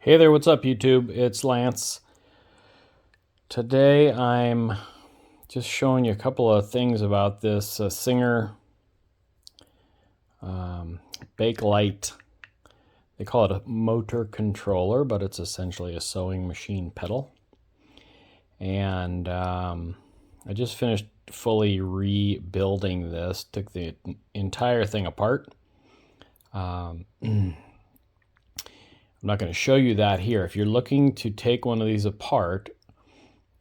Hey there, what's up YouTube? It's Lance. Today I'm just showing you a couple of things about this Singer Bakelite. They call it a motor controller, but it's essentially a sewing machine pedal. And I just finished fully rebuilding this, took the entire thing apart. I'm not going to show you that here. If you're looking to take one of these apart,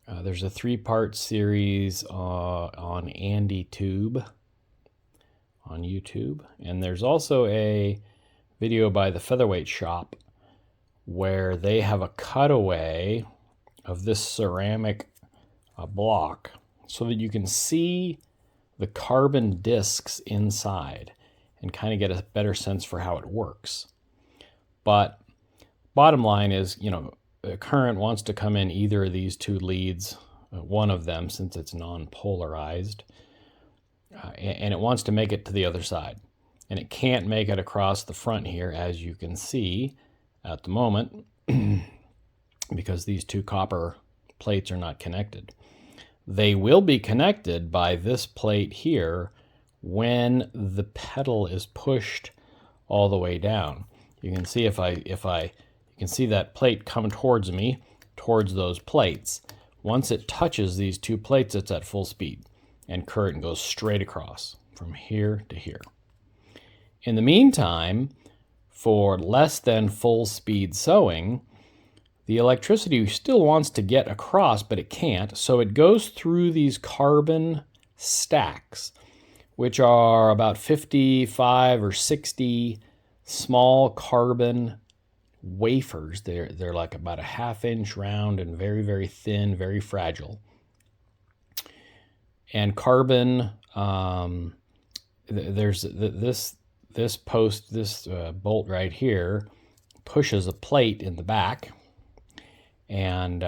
there's a 3-part series on AndyTube on YouTube. And there's also a video by the Featherweight Shop where they have a cutaway of this ceramic block so that you can see the carbon discs inside and kind of get a better sense for how it works. But bottom line is, the current wants to come in either of these two leads, one of them since it's non-polarized, and it wants to make it to the other side. And it can't make it across the front here, as you can see at the moment, because these two copper plates are not connected. They will be connected by this plate here when the pedal is pushed all the way down. You can see if I you can see that plate come towards me, towards those plates. Once it touches these two plates, it's at full speed, and current goes straight across from here to here. In the meantime, for less than full speed sewing, the electricity still wants to get across, but it can't, so it goes through these carbon stacks, which are about 55 or 60 small carbon wafers. They're like about a 1/2 inch round and very, very thin, very fragile. And carbon, there's this bolt right here pushes a plate in the back, and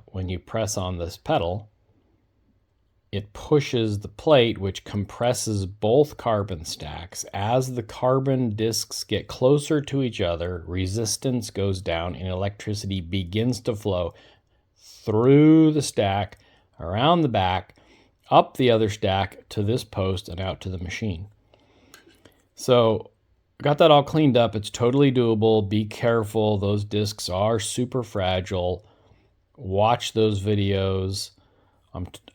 when you press on this pedal, it pushes the plate, which compresses both carbon stacks. As the carbon discs get closer to each other, resistance goes down and electricity begins to flow through the stack, around the back, up the other stack to this post and out to the machine. So got that all cleaned up. It's totally doable. Be careful. Those discs are super fragile. Watch those videos.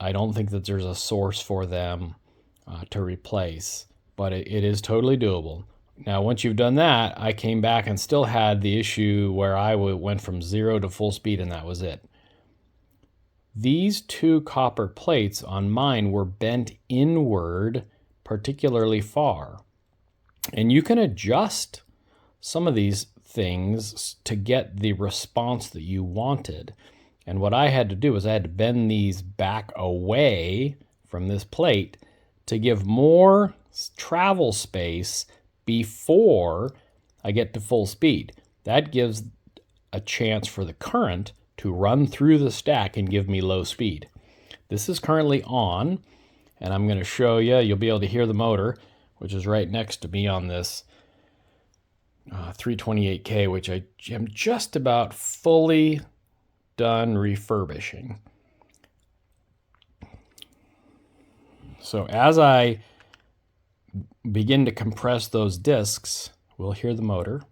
I don't think that there's a source for them to replace, but it is totally doable. Now, once you've done that, I came back and still had the issue where I went from 0 to full speed, and that was it. These two copper plates on mine were bent inward particularly far. And you can adjust some of these things to get the response that you wanted. And what I had to do is I had to bend these back away from this plate to give more travel space before I get to full speed. That gives a chance for the current to run through the stack and give me low speed. This is currently on, and I'm going to show you. You'll be able to hear the motor, which is right next to me on this 328K, which I am just about fully done refurbishing. So as I begin to compress those discs, we'll hear the motor.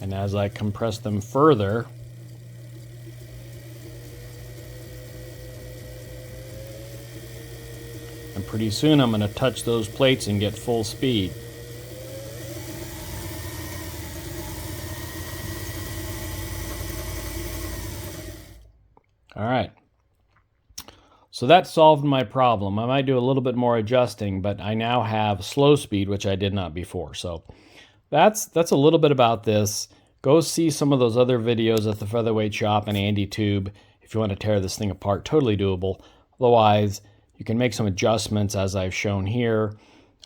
And as I compress them further, and pretty soon I'm going to touch those plates and get full speed. All right. So that solved my problem. I might do a little bit more adjusting, but I now have slow speed, which I did not before. So that's a little bit about this. Go see some of those other videos at the Featherweight Shop and AndyTube if you want to tear this thing apart. Totally doable. Otherwise, you can make some adjustments as I've shown here.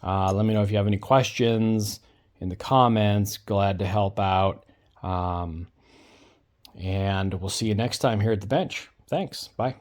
Let me know if you have any questions in the comments. Glad to help out. And we'll see you next time here at the bench. Thanks. Bye.